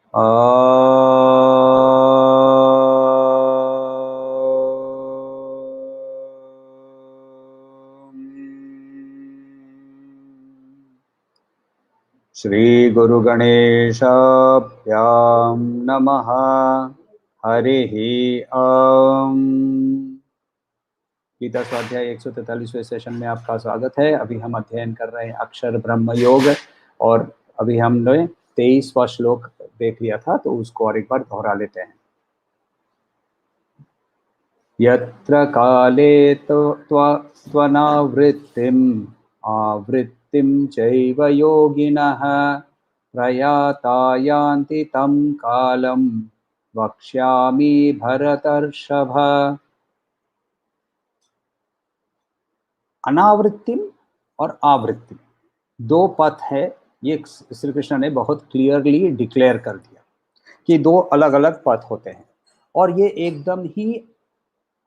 श्री गुरु गणेशाभ्यां नमः। हरिः ओम। गीता स्वाध्याय 143वें सेशन में आपका स्वागत है। अभी हम अध्ययन कर रहे हैं अक्षर ब्रह्म योग, और अभी हमने 23वां श्लोक देख लिया था, तो उसको और एक बार दोहरा लेते हैं। यत्र काले त्वनावृत्तिम् आवृत्तिं चैव योगिनः प्रयाता यान्ति तं कालं वक्ष्यामि भरतर्षभ। अनावृत्तिम और आवृत्तिम दो पथ है। ये श्री कृष्ण ने बहुत क्लियरली डिक्लेयर कर दिया कि दो अलग अलग पथ होते हैं, और ये एकदम ही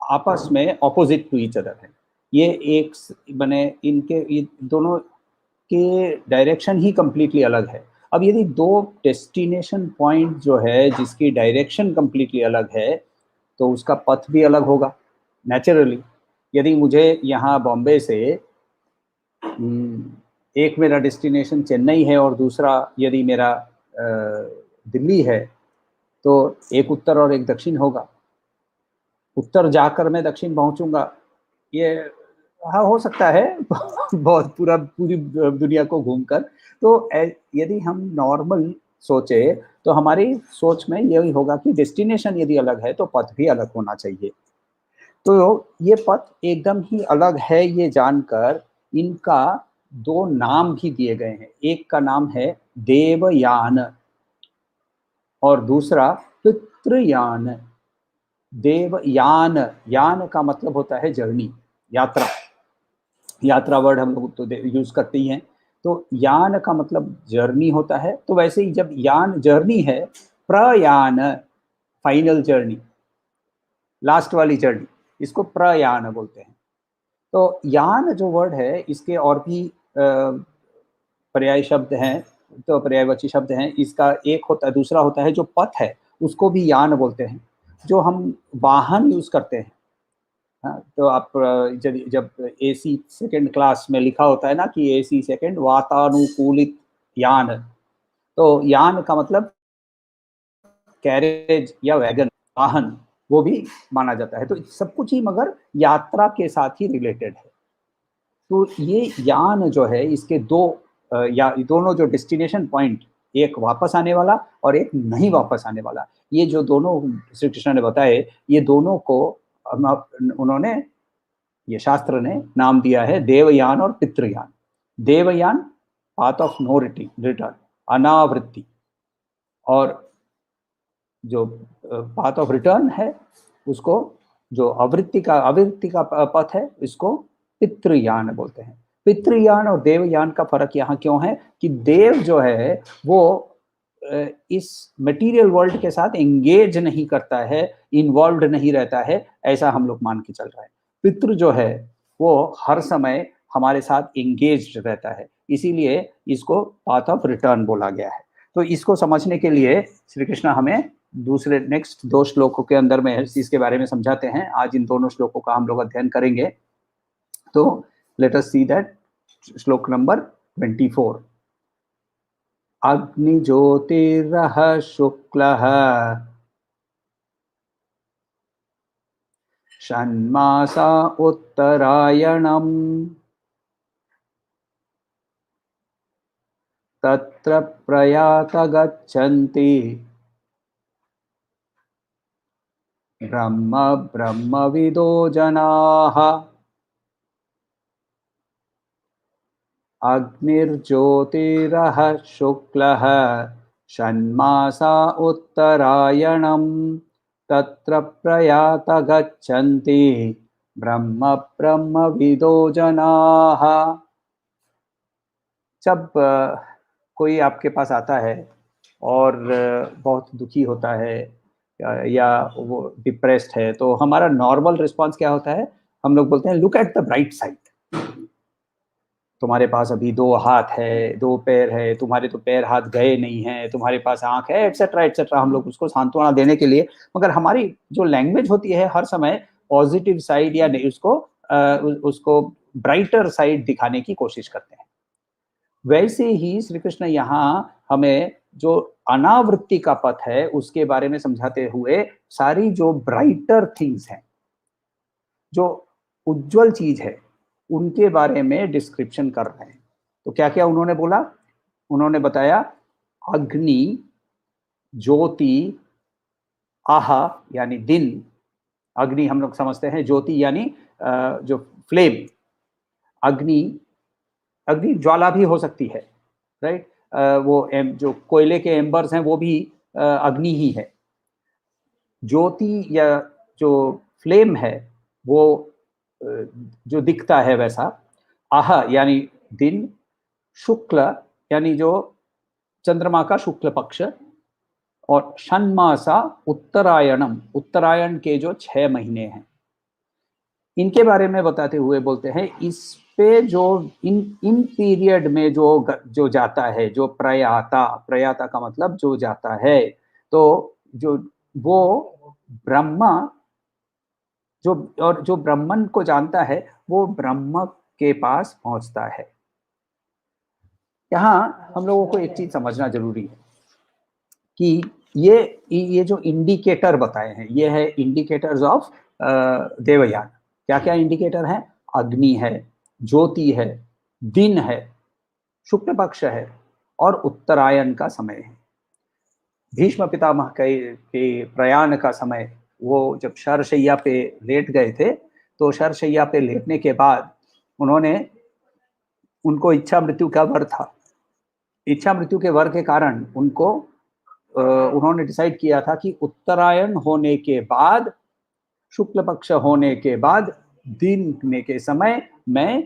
आपस में ऑपोजिट टू ईच अदर है। ये एक बने इनके ये दोनों के डायरेक्शन ही कंप्लीटली अलग है। अब यदि दो डेस्टिनेशन पॉइंट जो है जिसकी डायरेक्शन कंप्लीटली अलग है, तो उसका पथ भी अलग होगा नेचुरली। यदि मुझे यहाँ बॉम्बे से एक मेरा डेस्टिनेशन चेन्नई है और दूसरा यदि मेरा दिल्ली है, तो एक उत्तर और एक दक्षिण होगा। उत्तर जाकर मैं दक्षिण पहुंचूंगा, ये हाँ हो सकता है बहुत पूरी दुनिया को घूमकर। तो यदि हम नॉर्मल सोचे तो हमारी सोच में यही होगा कि डेस्टिनेशन यदि अलग है तो पथ भी अलग होना चाहिए। तो ये पथ एकदम ही अलग है, ये जानकर इनका दो नाम भी दिए गए हैं। एक का नाम है देवयान और दूसरा पितृयान। देवयान, यान का मतलब होता है जर्नी, यात्रा। यात्रा वर्ड हम लोग तो यूज करते ही हैं। तो यान का मतलब जर्नी होता है। तो वैसे ही जब यान जर्नी है, प्रयान फाइनल जर्नी, लास्ट वाली जर्नी, इसको प्रयान बोलते हैं। तो यान जो वर्ड है, इसके और भी पर्याय शब्द हैं, तो पर्यायवाची शब्द हैं। इसका एक होता है, दूसरा होता है जो पथ है उसको भी यान बोलते हैं। जो हम वाहन यूज करते हैं, हाँ, तो आप जब एसी सेकंड क्लास में लिखा होता है ना कि एसी सेकंड वातानुकूलित यान, तो यान का मतलब कैरेज या वैगन, वाहन, वो भी माना जाता है। तो सब कुछ ही मगर यात्रा के साथ ही रिलेटेड है। तो ये यान जो है, इसके दो या दोनों जो डेस्टिनेशन पॉइंट, एक वापस आने वाला और एक नहीं वापस आने वाला, ये जो दोनों श्री कृष्ण ने बताए, ये दोनों को उन्होंने, ये शास्त्र ने नाम दिया है देवयान और पितृयान। देवयान पाथ ऑफ नो रिटर्न, अनावृत्ति, और जो पाथ ऑफ रिटर्न है उसको, जो आवृत्ति का पथ है, इसको पितृयान बोलते हैं। पितृयान और देवयान का फर्क यहाँ क्यों है कि देव जो है वो इस मटेरियल वर्ल्ड के साथ एंगेज नहीं करता है, इन्वॉल्व नहीं रहता है, ऐसा हम लोग मान के चल रहे हैं। पितृ जो है वो हर समय हमारे साथ एंगेज रहता है, इसीलिए इसको पाथ ऑफ रिटर्न बोला गया है। तो इसको समझने के लिए श्री कृष्ण हमें दूसरे नेक्स्ट दो श्लोकों के अंदर में इसके बारे में समझाते हैं। आज इन दोनों श्लोकों का हम लोग अध्ययन करेंगे। तो लेट अस सी दैट श्लोक नंबर 24। अग्नि ज्योतिरः शुक्लः षण्मासा उत्तरायणम् तत्र प्रयात गच्छन्ति ब्रह्म ब्रह्मविदो जनाः। अग्निर्ज्योतिरः शुक्लः षण्मासा उत्तरायणम् तत्र प्रयात गच्छन्ति ब्रह्म ब्रह्मविदो जनाः। जब कोई आपके पास आता है और बहुत दुखी होता है या वो डिप्रेस्ड है, तो हमारा नॉर्मल रिस्पांस क्या होता है? हम लोग बोलते हैं look at the bright side. तुम्हारे पास अभी 2 हाथ है, 2 पैर है, तुम्हारे तो पैर हाथ गए नहीं हैं, तुम्हारे पास आँख है, एटसेट्रा एटसेट्रा, हम लोग उसको सांत्वना देने के लिए, मगर हमारी जो लैंग्वेज होती है हर समय पॉजिटिव साइड या नहीं उसको ब्राइटर साइड दिखाने की कोशिश करते हैं। वैसे ही श्री कृष्ण यहाँ हमें जो अनावृत्ति का पथ है उसके बारे में समझाते हुए सारी जो ब्राइटर थिंग्स हैं, जो उज्जवल चीज है, उनके बारे में डिस्क्रिप्शन कर रहे हैं। तो क्या क्या उन्होंने बोला? उन्होंने बताया अग्नि, ज्योति, आहा यानी दिन, अग्नि हम लोग समझते हैं, ज्योति यानी जो फ्लेम, अग्नि, अग्नि ज्वाला भी हो सकती है, राइट? वो जो कोयले के एम्बर्स हैं वो भी अग्नि ही है। ज्योति या जो फ्लेम है वो जो दिखता है वैसा, आह यानी दिन, शुक्ल यानी जो चंद्रमा का शुक्ल पक्ष, और षण्मासा उत्तरायणम, उत्तरायण के जो 6 महीने हैं, इनके बारे में बताते हुए बोलते हैं इस पे जो इन इन पीरियड में जो जाता है, जो प्रयाता, प्रयाता का मतलब जो जाता है, तो जो वो ब्रह्मा, जो और जो ब्राह्मण को जानता है वो ब्रह्म के पास पहुंचता है। यहाँ हम लोगों को एक चीज समझना जरूरी है कि ये जो इंडिकेटर बताए हैं, ये है इंडिकेटर्स ऑफ देवयान। क्या क्या इंडिकेटर हैं? अग्नि है, ज्योति है, दिन है, शुक्ल पक्ष है, और उत्तरायण का समय है। भीष्म पितामह के प्रयाण का समय, वो जब शरशैया पे लेट गए थे, तो शरशैया पे लेटने के बाद उनको इच्छा मृत्यु का वर था। इच्छा मृत्यु के वर के कारण उन्होंने डिसाइड किया था कि उत्तरायण होने के बाद, शुक्ल पक्ष होने के बाद, दिन के समय मैं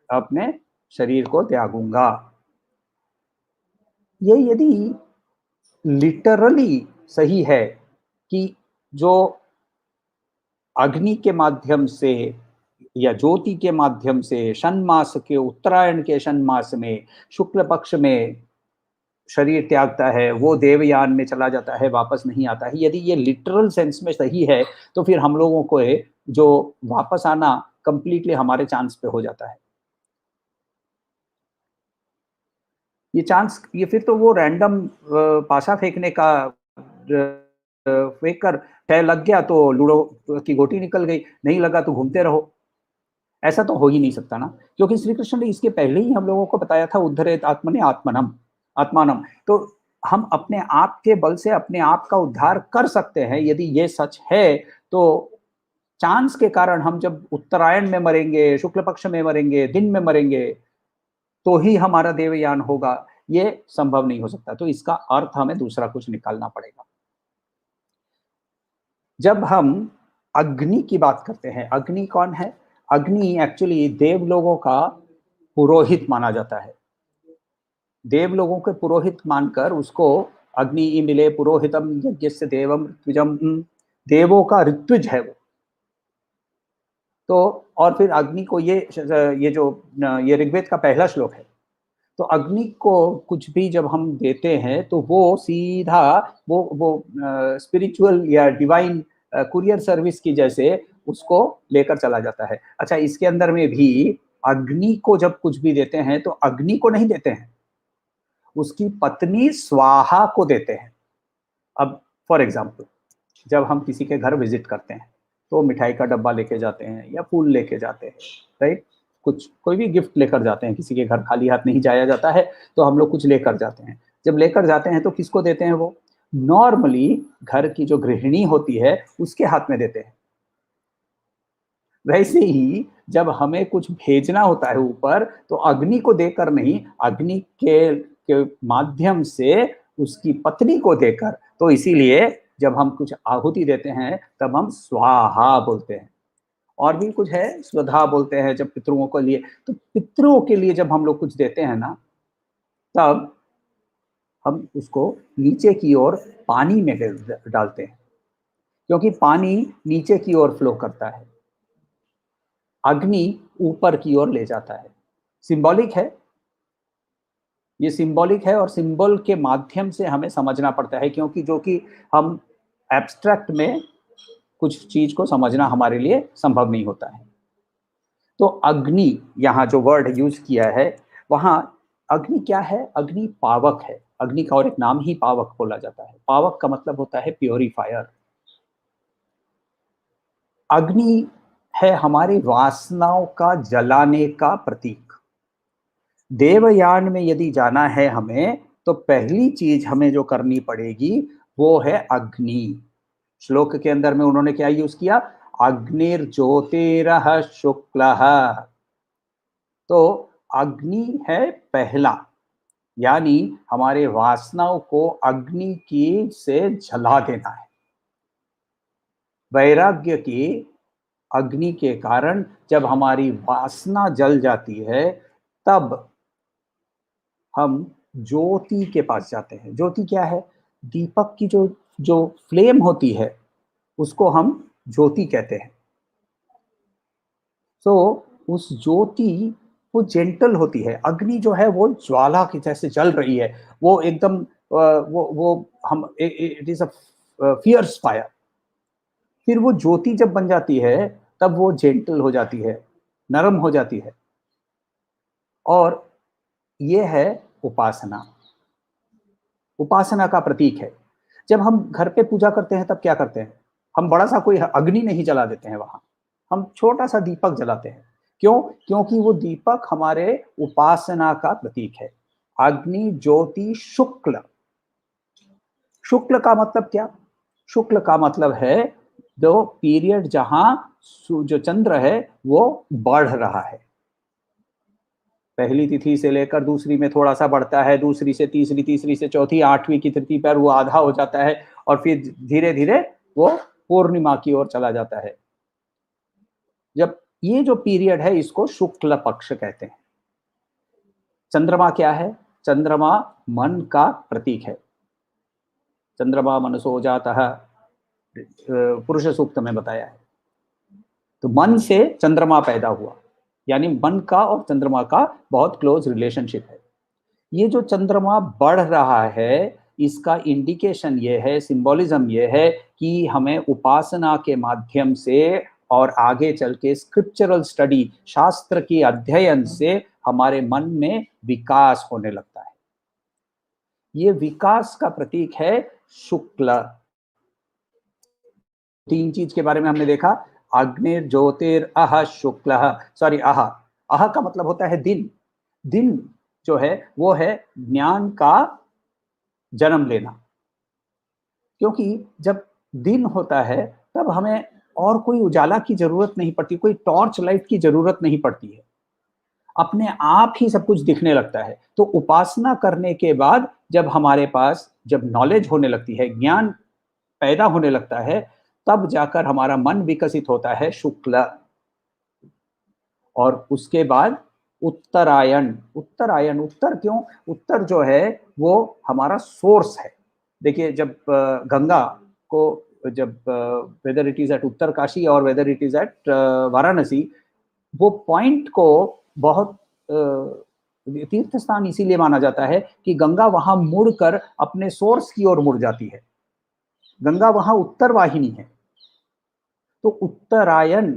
अपने शरीर को त्यागूंगा। ये यदि लिटरली सही है कि जो अग्नि के माध्यम से या ज्योति के माध्यम से षण्मास के, उत्तरायण के षण्मास में शुक्ल पक्ष में शरीर त्यागता है, वो देवयान में चला जाता है, वापस नहीं आता है, यदि ये लिटरल सेंस में सही है, तो फिर हम लोगों को जो वापस आना कंप्लीटली हमारे चांस पे हो जाता है। ये चांस, ये फिर तो वो रैंडम पासा फेंकने का, फेंक कर तय लग गया तो लूडो की गोटी निकल गई, नहीं लगा तो घूमते रहो, ऐसा तो हो ही नहीं सकता ना। क्योंकि श्री कृष्ण ने इसके पहले ही हम लोगों को बताया था, उद्धरेत आत्मने आत्मनम आत्मानम। तो हम अपने आप के बल से अपने आप का उद्धार कर सकते हैं। यदि ये सच है तो चांस के कारण हम जब उत्तरायण में मरेंगे, शुक्ल पक्ष में मरेंगे, दिन में मरेंगे, तो ही हमारा देवयान होगा, ये संभव नहीं हो सकता। तो इसका अर्थ हमें दूसरा कुछ निकालना पड़ेगा। जब हम अग्नि की बात करते हैं, अग्नि कौन है? अग्नि एक्चुअली देव लोगों का पुरोहित माना जाता है। देव लोगों के पुरोहित मानकर उसको अग्नि मिले पुरोहितम यज्ञस्य देवम ऋत्विजम, देवों का ऋत्विज है वो। तो और फिर अग्नि को ये ऋग्वेद का पहला श्लोक है। तो अग्नि को कुछ भी जब हम देते हैं तो वो सीधा वो स्पिरिचुअल या डिवाइन कुरियर सर्विस की जैसे उसको लेकर चला जाता है। अच्छा, इसके अंदर में भी अग्नि को जब कुछ भी देते हैं तो अग्नि को नहीं देते हैं, उसकी पत्नी स्वाहा को देते हैं। अब फॉर एग्जाम्पल, जब हम किसी के घर विजिट करते हैं तो मिठाई का डब्बा लेके जाते हैं या फूल लेके जाते हैं, राइट? कुछ कोई भी गिफ्ट लेकर जाते हैं, किसी के घर खाली हाथ नहीं जाया जाता है, तो हम लोग कुछ लेकर जाते हैं। जब लेकर जाते हैं तो किसको देते हैं? वो नॉर्मली घर की जो गृहिणी होती है उसके हाथ में देते हैं। वैसे ही जब हमें कुछ भेजना होता है ऊपर, तो अग्नि को देकर नहीं, अग्नि के माध्यम से उसकी पत्नी को देकर। तो इसीलिए जब हम कुछ आहुति देते हैं तब हम स्वाहा बोलते हैं। और भी कुछ है, स्वधा बोलते हैं जब पितरों के लिए। तो पितरों के लिए जब हम लोग कुछ देते हैं ना, तब हम उसको नीचे की ओर पानी में डालते हैं, क्योंकि पानी नीचे की ओर फ्लो करता है, अग्नि ऊपर की ओर ले जाता है। सिंबॉलिक है, ये सिंबॉलिक है और सिंबल के माध्यम से हमें समझना पड़ता है, क्योंकि जो कि हम एब्स्ट्रैक्ट में कुछ चीज को समझना हमारे लिए संभव नहीं होता है। तो अग्नि, यहाँ जो वर्ड यूज किया है, वहां अग्नि क्या है? अग्नि पावक है। अग्नि का और एक नाम ही पावक बोला जाता है। पावक का मतलब होता है प्योरीफायर। अग्नि है हमारी वासनाओं का जलाने का प्रतीक। देवयान में यदि जाना है हमें, तो पहली चीज हमें जो करनी पड़ेगी वो है अग्नि। श्लोक के अंदर में उन्होंने क्या यूज किया? अग्निर्ज्योतिरः शुक्लः। तो अग्नि है पहला, यानी हमारे वासनाओं को अग्नि की से जला देना है। वैराग्य की अग्नि के कारण जब हमारी वासना जल जाती है, तब हम ज्योति के पास जाते हैं। ज्योति क्या है? दीपक की जो जो फ्लेम होती है, उसको हम ज्योति कहते हैं। तो उस ज्योति वो जेंटल होती है। अग्नि जो है वो ज्वाला की जैसे जल रही है, वो एकदम वो हम it is a fierce fire. फिर वो ज्योति जब बन जाती है, तब वो जेंटल हो जाती है, नरम हो जाती है। और ये है उपासना। उपासना का प्रतीक है। जब हम घर पे पूजा करते हैं, तब क्या करते हैं? हम बड़ा सा कोई अग्नि नहीं जला देते हैं वहां, हम छोटा सा दीपक जलाते हैं। क्यों? क्योंकि वो दीपक हमारे उपासना का प्रतीक है। अग्नि ज्योति शुक्ल। शुक्ल का मतलब क्या? शुक्ल का मतलब है जो पीरियड जहां जो चंद्र है वो बढ़ रहा है। पहली तिथि से लेकर दूसरी में थोड़ा सा बढ़ता है, दूसरी से तीसरी, तीसरी से चौथी, आठवीं की तिथि पर वो आधा हो जाता है, और फिर धीरे धीरे वो पूर्णिमा की ओर चला जाता है। जब ये जो पीरियड है, इसको शुक्ल पक्ष कहते हैं। चंद्रमा क्या है? चंद्रमा मन का प्रतीक है। चंद्रमा मनसो जाता है, पुरुष सूक्त में बताया है। तो मन से चंद्रमा पैदा हुआ, यानी मन का और चंद्रमा का बहुत क्लोज रिलेशनशिप है। ये जो चंद्रमा बढ़ रहा है, इसका इंडिकेशन ये है, सिंबोलिज्म ये है कि हमें उपासना के माध्यम से और आगे चल के स्क्रिप्चरल स्टडी, शास्त्र की अध्ययन से हमारे मन में विकास होने लगता है। ये विकास का प्रतीक है शुक्ल। तीन चीज के बारे में हमने देखा, अग्निर ज्योतिर अह शुक्ल। सॉरी, अह, अह का मतलब होता है दिन। दिन जो है वो है ज्ञान का जन्म लेना। क्योंकि जब दिन होता है, तब हमें और कोई उजाला की जरूरत नहीं पड़ती, कोई टॉर्च लाइट की जरूरत नहीं पड़ती है, अपने आप ही सब कुछ दिखने लगता है। तो उपासना करने के बाद जब हमारे पास जब नॉलेज होने लगती है, ज्ञान पैदा होने लगता है, तब जाकर हमारा मन विकसित होता है शुक्ल। और उसके बाद उत्तरायण। उत्तरायण, उत्तर क्यों? उत्तर जो है वो हमारा सोर्स है। देखिए, जब गंगा को, जब whether it is at Uttarkashi और whether it is at Varanasi, वो पॉइंट को बहुत तीर्थ स्थान इसीलिए माना जाता है कि गंगा वहां मुड़कर अपने सोर्स की ओर मुड़ जाती है। गंगा वहां उत्तर वाहिनी है। तो उत्तरायण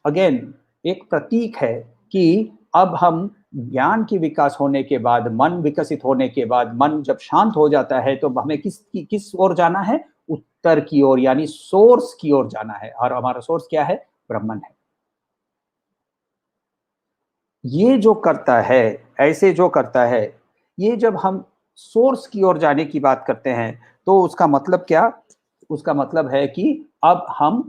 अगेन एक प्रतीक है कि अब हम ज्ञान की विकास होने के बाद, मन विकसित होने के बाद, मन जब शांत हो जाता है, तो हमें किस ओर जाना है? उत्तर की ओर, यानी सोर्स की ओर जाना है। और हमारा सोर्स क्या है? ब्रह्मन है। ये जो करता है, ऐसे जो करता है, ये जब हम सोर्स की ओर जाने की बात करते हैं, तो उसका मतलब क्या? उसका मतलब है कि अब हम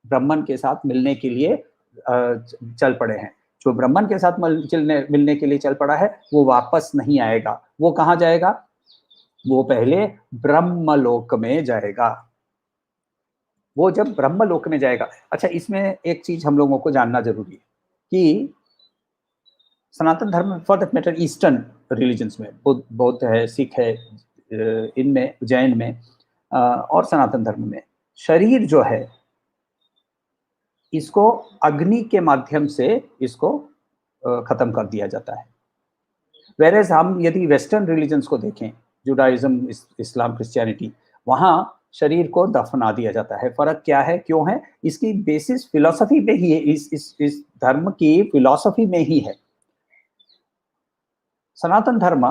ब्रह्मन के साथ मिलने के लिए चल पड़े हैं। जो ब्रह्मन के साथ मिलने के लिए चल पड़ा है, वो वापस नहीं आएगा। वो कहाँ जाएगा? वो पहले ब्रह्मलोक में जाएगा। वो जब ब्रह्मलोक में जाएगा। अच्छा, इसमें एक चीज हम लोगों को जानना जरूरी है कि सनातन धर्म, for that matter eastern religions में, बौद्ध है, सिख है, इनमें, जैन में और सनातन धर्म में, शरीर जो है, इसको अग्नि के माध्यम से इसको खत्म कर दिया जाता है। वेरेज हम यदि वेस्टर्न रिलीजन्स को देखें, जुडाइज्म, इस्लाम, क्रिश्चियनिटी, वहाँ शरीर को दफना दिया जाता है। फर्क क्या है, क्यों है? इसकी बेसिस फिलॉसफी में ही है, इस धर्म की फिलॉसफी में ही है। सनातन धर्म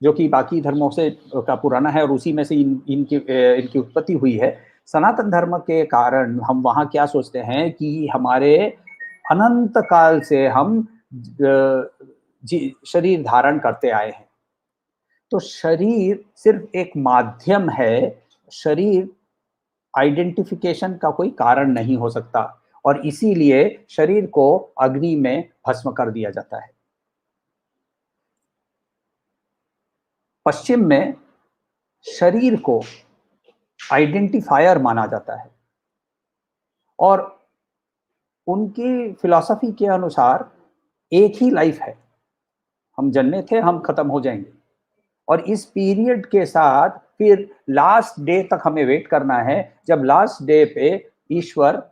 जो कि बाकी धर्मों से का पुराना है और उसी में से इनकी उत्पत्ति हुई है। सनातन धर्म के कारण हम वहाँ क्या सोचते हैं कि हमारे अनंत काल से हम शरीर धारण करते आए हैं। तो शरीर सिर्फ एक माध्यम है, शरीर आइडेंटिफिकेशन का कोई कारण नहीं हो सकता और इसीलिए शरीर को अग्नि में भस्म कर दिया जाता है। पश्चिम में शरीर को आइडेंटिफायर माना जाता है और उनकी फिलॉसफी के अनुसार एक ही लाइफ है, हम जन्मे थे, हम खत्म हो जाएंगे और इस पीरियड के साथ फिर लास्ट डे तक हमें वेट करना है, जब लास्ट डे पे ईश्वर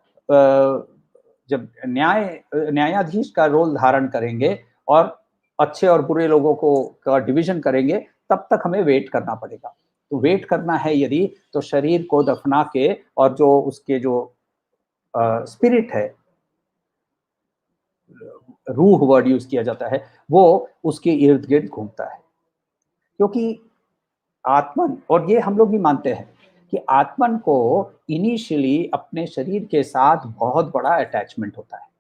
जब न्यायाधीश का रोल धारण करेंगे और अच्छे और बुरे लोगों को का डिवीजन करेंगे, तब तक हमें वेट करना पड़ेगा। तो वेट करना है यदि, तो शरीर को दफना के और जो उसके जो स्पिरिट है, रूह वर्ड यूज किया जाता है, वो उसके इर्द गिर्द घूमता है। क्योंकि आत्मन, और ये हम लोग भी मानते हैं कि आत्मन को इनिशियली अपने शरीर के साथ बहुत बड़ा अटैचमेंट होता है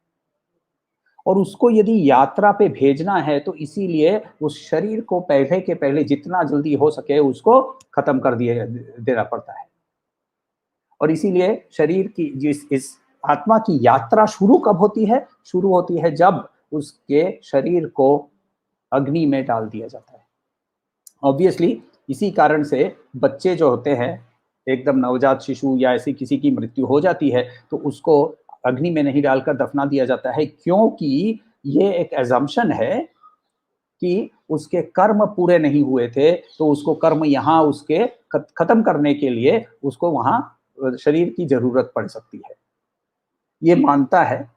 और उसको यदि यात्रा पे भेजना है तो इसीलिए उस शरीर को पहले के पहले जितना जल्दी हो सके उसको खत्म कर देना पड़ता है। और इसीलिए शरीर की इस आत्मा की यात्रा शुरू कब होती है? शुरू होती है जब उसके शरीर को अग्नि में डाल दिया जाता है। ऑब्वियसली इसी कारण से बच्चे जो होते हैं, एकदम नवजात शिशु या ऐसी किसी की मृत्यु हो जाती है तो उसको अग्नि में नहीं डालकर दफना दिया जाता है, क्योंकि ये एक एजम्पशन है कि उसके कर्म पूरे नहीं हुए थे, तो उसको कर्म यहाँ उसके खत्म करने के लिए उसको वहाँ शरीर की जरूरत पड़ सकती है, ये मानता है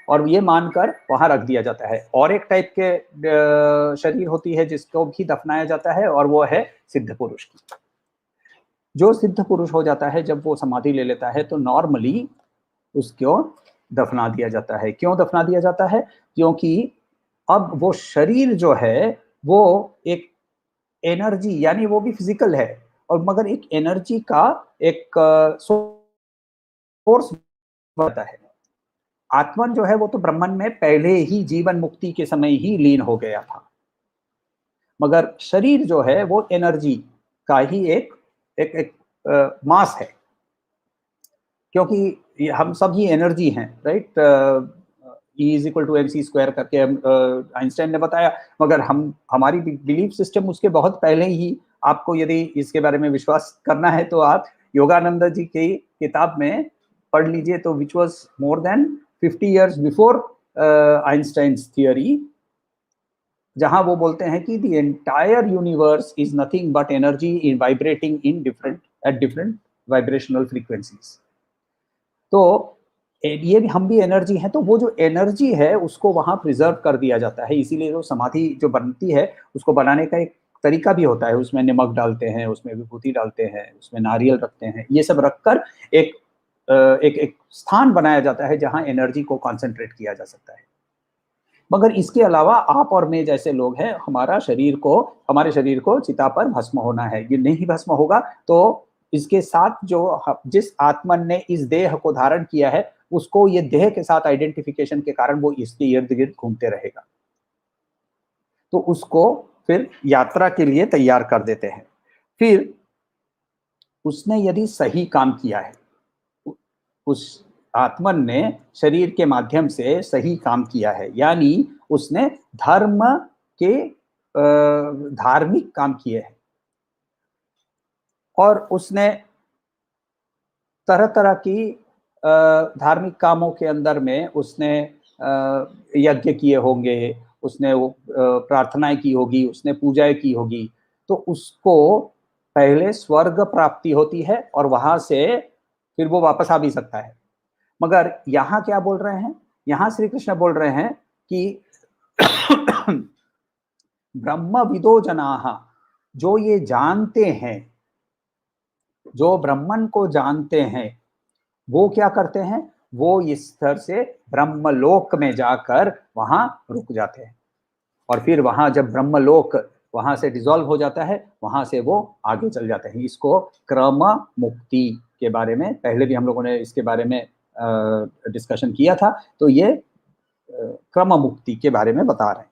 और ये मानकर वहां रख दिया जाता है। और एक टाइप के शरीर होती है जिसको भी दफनाया जाता है और वो है सिद्ध पुरुष की। जो सिद्ध पुरुष हो जाता है, जब वो समाधि ले लेता है, तो नॉर्मली उसको दफना दिया जाता है। क्यों दफना दिया जाता है? क्योंकि अब वो शरीर जो है वो एक एनर्जी, यानी वो भी फिजिकल है और मगर एक एनर्जी का एक सोर्स बनता है। आत्मन जो है वो तो ब्रह्मन में पहले ही जीवन मुक्ति के समय ही लीन हो गया था, मगर शरीर जो है वो एनर्जी का ही एक मास है, क्योंकि हम सब ही एनर्जी हैं, right? E is equal to MC square करके आइंस्टाइन ने बताया, मगर हमारी बिलीफ सिस्टम उसके बहुत पहले ही, आपको यदि इसके बारे में विश्वास करना है तो आप योगानंद जी की किताब में पढ़ लीजिए, तो which was more than 50 years before Einstein's theory, जहां वो बोलते हैं कि the entire universe is nothing but energy in vibrating in different vibrational frequencies. तो ये भी, हम भी एनर्जी हैं, तो वो जो एनर्जी है उसको वहां प्रिजर्व कर दिया जाता है। इसीलिए जो समाधि जो बनती है उसको बनाने का एक तरीका भी होता है, उसमें नमक डालते हैं, उसमें विभूति डालते हैं, उसमें नारियल रखते हैं, ये सब रखकर एक एक स्थान बनाया जाता है जहां एनर्जी को कॉन्सेंट्रेट किया जा सकता है। मगर इसके अलावा आप और मैं जैसे लोग हैं, हमारे शरीर को चिता पर भस्म होना है। ये नहीं भस्म होगा तो इसके साथ जो जिस आत्मन ने इस देह को धारण किया है, उसको ये देह के साथ आइडेंटिफिकेशन के कारण वो इसके इर्द गिर्द घूमते रहेगा, तो उसको फिर यात्रा के लिए तैयार कर देते हैं। फिर उसने यदि सही काम किया है, उस आत्मन ने शरीर के माध्यम से सही काम किया है, यानी उसने धर्म के धार्मिक काम किए हैं और उसने तरह तरह की धार्मिक कामों के अंदर में उसने यज्ञ किए होंगे, उसने वो प्रार्थनाएं की होगी, उसने पूजाएं की होगी, तो उसको पहले स्वर्ग प्राप्ति होती है और वहां से फिर वो वापस आ भी सकता है। मगर यहाँ क्या बोल रहे हैं? यहाँ श्री कृष्ण बोल रहे हैं कि ब्रह्मविदो जनाः, जो ये जानते हैं, जो ब्रह्मन को जानते हैं, वो क्या करते हैं, वो इस स्तर से ब्रह्मलोक में जाकर वहां रुक जाते हैं, और फिर वहां जब ब्रह्मलोक वहां से डिसॉल्व हो जाता है, वहां से वो आगे चल जाते हैं। इसको क्रम मुक्ति के बारे में पहले भी हम लोगों ने इसके बारे में डिस्कशन किया था, तो ये क्रम मुक्ति के बारे में बता रहे हैं।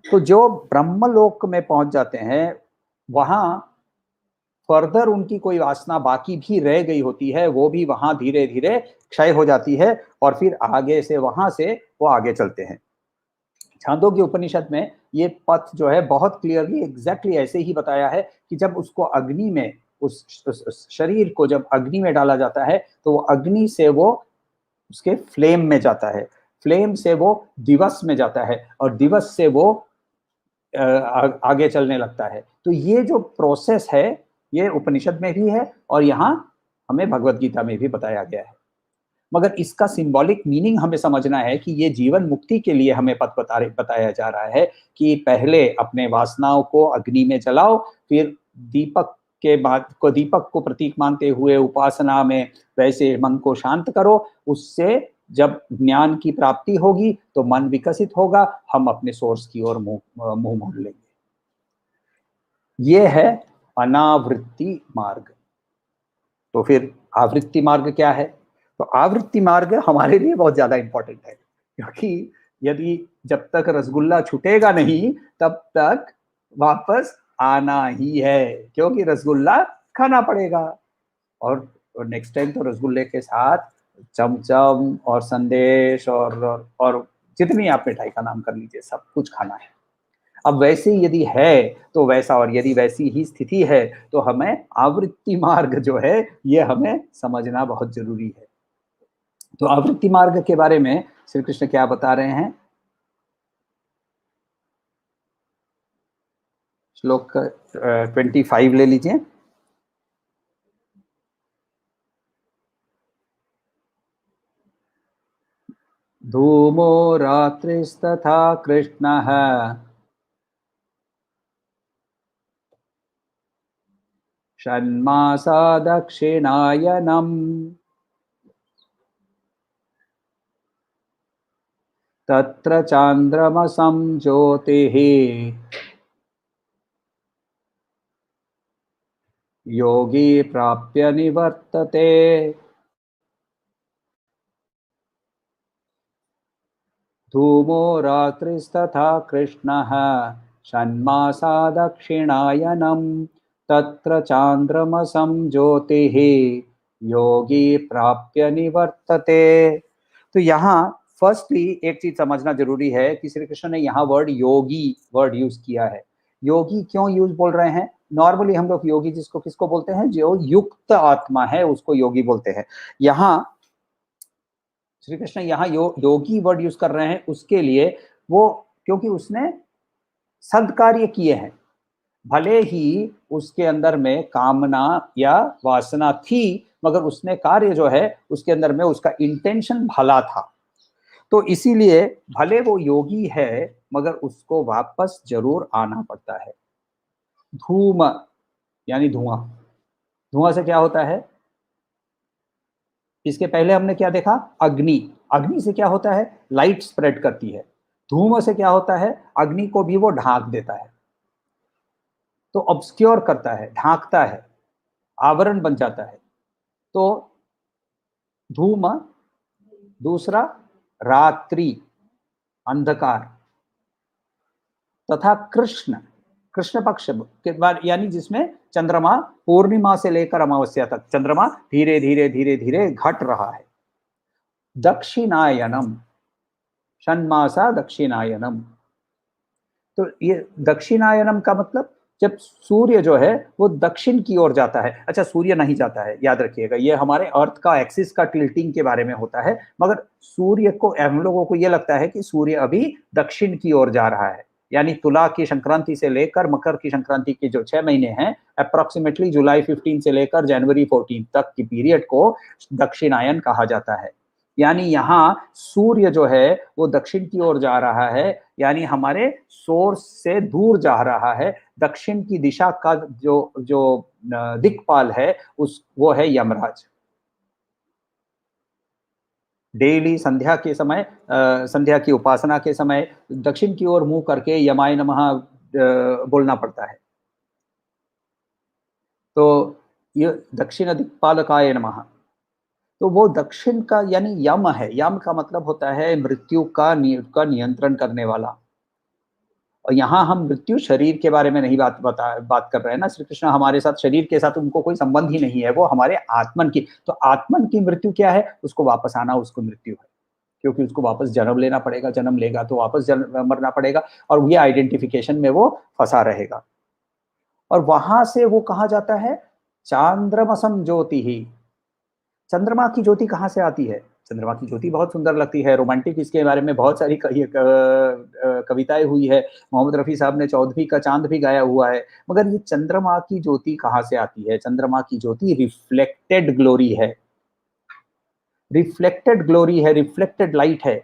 तो जो ब्रह्मलोक में पहुंच जाते हैं, वहां फर्दर उनकी कोई वासना बाकी भी रह गई होती है, वो भी वहां धीरे धीरे क्षय हो जाती है, और फिर आगे से वहां से वो आगे चलते हैं। छांदोग्य उपनिषद में ये पथ जो है बहुत क्लियरली एग्जैक्टली ऐसे ही बताया है कि जब उसको अग्नि में, उस शरीर को जब अग्नि में डाला जाता है, तो वो अग्नि से वो उसके फ्लेम में जाता है, फ्लेम से वो दिवस में जाता है, और दिवस से वो आगे चलने लगता है। तो ये जो प्रोसेस है, ये उपनिषद में भी है और यहाँ हमें भगवत गीता में भी बताया गया है। मगर इसका सिंबॉलिक मीनिंग हमें समझना है कि ये जीवन मुक्ति के लिए हमें पथ बताया जा रहा है कि पहले अपने वासनाओं को अग्नि में जलाओ, फिर दीपक के बाद को दीपक को प्रतीक मानते हुए उपासना में वैसे मन को शांत करो, उससे जब ज्ञान की प्राप्ति होगी तो मन विकसित होगा, हम अपने सोर्स की ओर मुंह मोड़ लेंगे। ये है अनावृत्ति मार्ग। तो फिर आवृत्ति मार्ग क्या है? तो आवृत्ति मार्ग हमारे लिए बहुत ज्यादा इंपॉर्टेंट है, क्योंकि यदि जब तक रसगुल्ला छूटेगा नहीं तब तक वापस आना ही है, क्योंकि रसगुल्ला खाना पड़ेगा। और नेक्स्ट टाइम तो रसगुल्ले के साथ चमचम और संदेश और जितनी आप मिठाई का नाम कर लीजिए, सब कुछ खाना है। अब वैसे यदि है तो वैसा, और यदि वैसी ही स्थिति है तो हमें आवृत्ति मार्ग जो है ये हमें समझना बहुत जरूरी है। तो आवृत्ति मार्ग के बारे में श्री कृष्ण क्या बता रहे हैं? श्लोक 25 ले लीजिए। धूमो रात्रिस्तथा कृष्णः षण्मासा दक्षिणायनम् तत्र चान्द्रमसं ज्योतिः योगी प्राप्य निवर्तते। धूमो रात्रिस्तथा कृष्णः षण्मासा दक्षिणायनम् तत्र चान्द्रमसं ज्योतिः योगी प्राप्य निवर्तते। तो यहाँ फर्स्टली एक चीज समझना जरूरी है कि श्री कृष्ण ने यहाँ योगी वर्ड यूज किया है। योगी क्यों यूज बोल रहे हैं? नॉर्मली हम लोग योगी जिसको किसको बोलते हैं? जो युक्त आत्मा है उसको योगी बोलते हैं। यहाँ श्री कृष्ण यहाँ योगी वर्ड यूज कर रहे हैं उसके लिए, वो क्योंकि उसने सद्कार्य किए हैं, भले ही उसके अंदर में कामना या वासना थी, मगर उसने कार्य जो है उसके अंदर में उसका इंटेंशन भला था। तो इसीलिए भले वो योगी है मगर उसको वापस जरूर आना पड़ता है। धूम यानी धुआं। धुआं से क्या होता है? इसके पहले हमने क्या देखा? अग्नि। अग्नि से क्या होता है? लाइट स्प्रेड करती है। धूम से क्या होता है? अग्नि को भी वो ढांक देता है, तो ऑब्सक्योर करता है, ढांकता है, आवरण बन जाता है। तो धूम, दूसरा रात्रि अंधकार, तथा कृष्ण, कृष्ण पक्ष के बाद यानी जिसमें चंद्रमा पूर्णिमा से लेकर अमावस्या तक चंद्रमा धीरे धीरे धीरे धीरे घट रहा है। दक्षिणायनम, षण्मासा दक्षिणायनम। तो ये दक्षिणायनम का मतलब जब सूर्य जो है वो दक्षिण की ओर जाता है। अच्छा, सूर्य नहीं जाता है, याद रखिएगा, ये हमारे अर्थ का एक्सिस का टिल्टिंग के बारे में होता है, मगर सूर्य को, हम लोगों को ये लगता है कि सूर्य अभी दक्षिण की ओर जा रहा है। यानी तुला की संक्रांति से लेकर मकर की संक्रांति के जो 6 महीने हैं, अप्रोक्सीमेटली जुलाई 15 से लेकर जनवरी 14 तक की पीरियड को दक्षिणायन कहा जाता है। यानी यहाँ सूर्य जो है वो दक्षिण की ओर जा रहा है, यानी हमारे सोर्स से दूर जा रहा है। दक्षिण की दिशा का जो जो दिक्पाल है उस वो है यमराज। डेली संध्या के समय संध्या की उपासना के समय दक्षिण की ओर मुंह करके यमाय नमः बोलना पड़ता है। तो ये दक्षिण दिक्पालकाय नमः, तो वो दक्षिण का यानी यम है। यम का मतलब होता है मृत्यु का नियंत्रण करने वाला। और यहाँ हम मृत्यु शरीर के बारे में नहीं बात कर रहे हैं ना। श्री कृष्ण हमारे साथ शरीर के साथ उनको कोई संबंध ही नहीं है, वो हमारे आत्मन की। तो आत्मन की मृत्यु क्या है? उसको वापस आना, उसको मृत्यु है, क्योंकि उसको वापस जन्म लेना पड़ेगा। जन्म लेगा तो वापस मरना पड़ेगा, और ये आइडेंटिफिकेशन में वो फंसा रहेगा। और वहां से वो कहा जाता है चांद्रमसम ज्योति ही। चंद्रमा की ज्योति कहाँ से आती है? चंद्रमा की ज्योति बहुत सुंदर लगती है, रोमांटिक, इसके बारे में बहुत सारी कविताएं हुई है। मोहम्मद रफी साहब ने चौदहवीं का चांद भी गाया हुआ है। मगर ये चंद्रमा की ज्योति कहाँ से आती है? चंद्रमा की ज्योति रिफ्लेक्टेड ग्लोरी है, रिफ्लेक्टेड ग्लोरी है, रिफ्लेक्टेड लाइट है।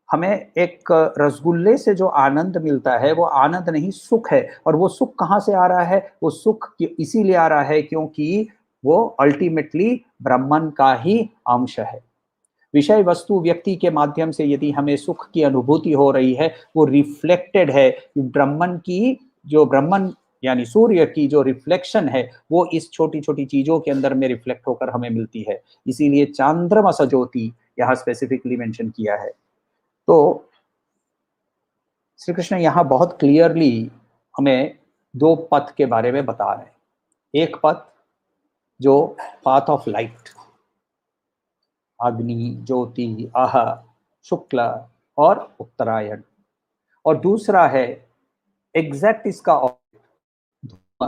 हमें एक रसगुल्ले से जो आनंद मिलता है वो आनंद नहीं, सुख है। और वो सुख कहाँ से आ रहा है? वो सुख इसीलिए आ रहा है क्योंकि वो अल्टीमेटली ब्रह्मन का ही अंश है। विषय वस्तु व्यक्ति के माध्यम से यदि हमें सुख की अनुभूति हो रही है, वो रिफ्लेक्टेड है ब्रह्मन की। जो ब्रह्मन यानी सूर्य की जो रिफ्लेक्शन है वो इस छोटी छोटी चीजों के अंदर में रिफ्लेक्ट होकर हमें मिलती है। इसीलिए चांद्रमस ज्योति यहाँ स्पेसिफिकली मेंशन किया है। तो श्री कृष्ण यहाँ बहुत क्लियरली हमें दो पथ के बारे में बता रहे हैं। एक पथ जो पाथ ऑफ लाइट, अग्नि, ज्योति, आह, शुक्ल और उत्तरायण। और दूसरा है एग्जैक्ट इसका धूम,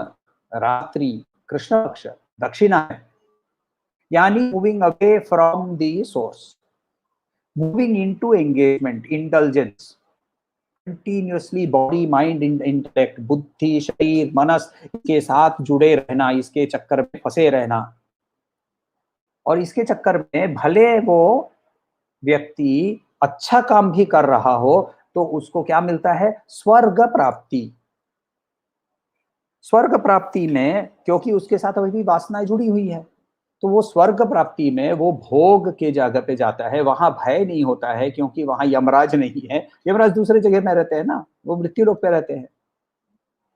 रात्रि, कृष्ण पक्ष, दक्षिणायन, यानी moving away from the source, moving into engagement, intelligence, continuously body mind intellect, बुद्धि शरीर मनस के साथ जुड़े रहना, इसके चक्कर में फंसे रहना। और इसके चक्कर में भले वो व्यक्ति अच्छा काम भी कर रहा हो तो उसको क्या मिलता है? स्वर्ग प्राप्ति। स्वर्ग प्राप्ति में क्योंकि उसके साथ अभी भी वासनाएं जुड़ी हुई है, तो वो स्वर्ग प्राप्ति में वो भोग के जगह पे जाता है। वहां भय नहीं होता है क्योंकि वहां यमराज नहीं है। यमराज दूसरे जगह में रहते हैं ना, वो मृत्यु लोक पे रहते हैं।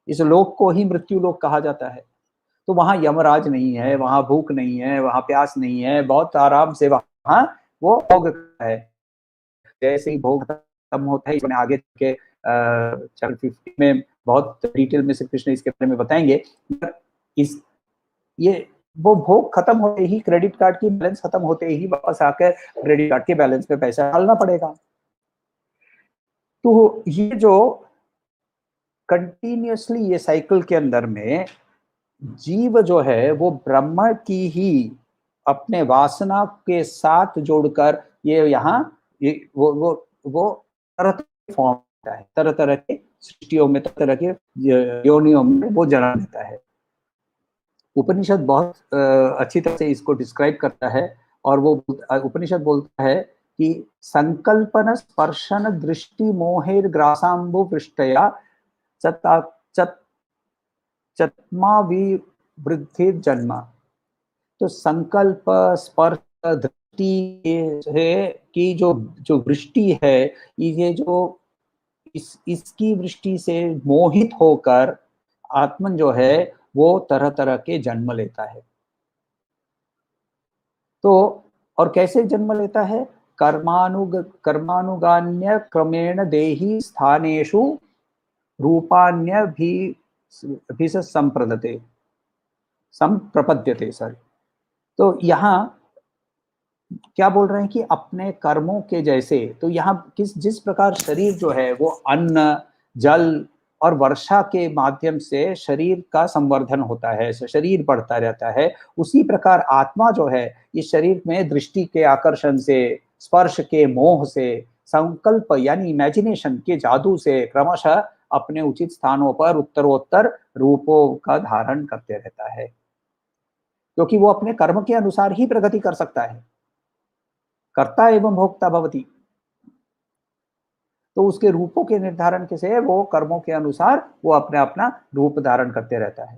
इस लोक को ही मृत्यु लोक कहा जाता है। तो वहां यमराज नहीं है, वहां भूख नहीं है, वहां प्यास नहीं है, बहुत आराम से वहां वो भोग है। जैसे ही भोग खत्म होता है, इसमें आगे के चैप्टर 50 में बहुत डिटेल में श्री कृष्ण इसके बारे में बताएंगे। इस ये वो भोग खत्म होते ही, क्रेडिट कार्ड की बैलेंस खत्म होते ही वापस आकर क्रेडिट कार्ड के बैलेंस पे पैसा डालना पड़ेगा। तो ये जो कंटिन्यूअसली ये साइकिल के अंदर में जीव जो है वो ब्रह्म की ही अपने वासना के साथ जोड़कर ये यहाँ ये वो तरह तरह फॉर्म होता है, तरह तरह के सृष्टियों में, तरह तरह के योनियों में वो जन्म लेता है। उपनिषद बहुत अच्छी तरह से इसको डिस्क्राइब करता है। और वो उपनिषद बोलता है कि संकल्पन स्पर्शन दृष्टि मोहेर ग्रासाम्बु पृष्ठया चत्मा वृद्धि जन्मा। तो संकल्प, स्पर्श, दृष्टि है कि जो जो वृष्टि है, ये जो इसकी वृष्टि से मोहित होकर आत्मन जो है वो तरह तरह के जन्म लेता है। तो और कैसे जन्म लेता है? कर्मानुगान्य क्रमेण देही स्थानेषु रूपान्य भी संप्रदते संप्रपद्यते। सॉरी। तो यहाँ क्या बोल रहे हैं कि अपने कर्मों के जैसे, तो यहाँ जिस प्रकार शरीर जो है वो अन्न, जल और वर्षा के माध्यम से शरीर का संवर्धन होता है, शरीर बढ़ता रहता है, उसी प्रकार आत्मा जो है इस शरीर में दृष्टि के आकर्षण से, स्पर्श के मोह से, संकल्प यानी इमेजिनेशन के जादू से क्रमशः अपने उचित स्थानों पर उत्तरोत्तर रूपों का धारण करते रहता है, क्योंकि वो अपने कर्म के अनुसार ही प्रगति कर सकता है। कर्ता एवं भोक्ता भवति। तो उसके रूपों के निर्धारण के से वो कर्मों के अनुसार वो अपने अपना रूप धारण करते रहता है।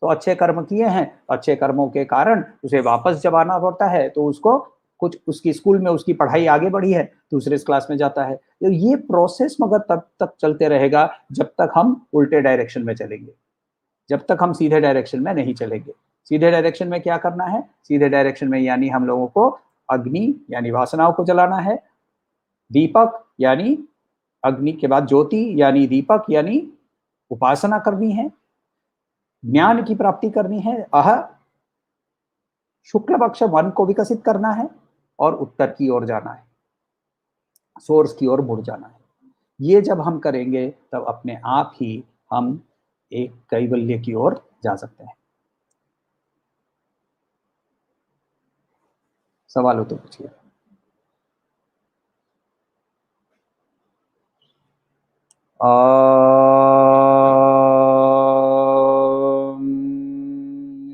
तो अच्छे कर्म किए हैं, अच्छे कर्मों के कारण उसे वापस जब आना पड़ता है तो उसको कुछ उसकी स्कूल में उसकी पढ़ाई आगे बढ़ी है, दूसरे क्लास में जाता है। तो ये प्रोसेस मगर तब तक चलते रहेगा जब तक हम उल्टे डायरेक्शन में चलेंगे, जब तक हम सीधे डायरेक्शन में नहीं चलेंगे। सीधे डायरेक्शन में क्या करना है? सीधे डायरेक्शन में यानी हम लोगों को अग्नि यानी वासनाओं को जलाना है, दीपक यानी अग्नि के बाद ज्योति यानी दीपक यानी उपासना करनी है, ज्ञान की प्राप्ति करनी है, शुक्ल पक्ष मन को विकसित करना है और उत्तर की ओर जाना है, सोर्स की ओर मुड़ जाना है। ये जब हम करेंगे तब अपने आप ही हम एक कैवल्य की ओर जा सकते हैं। सवाल हो तो पूछिए।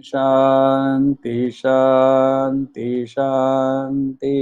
शांति शांति शांति।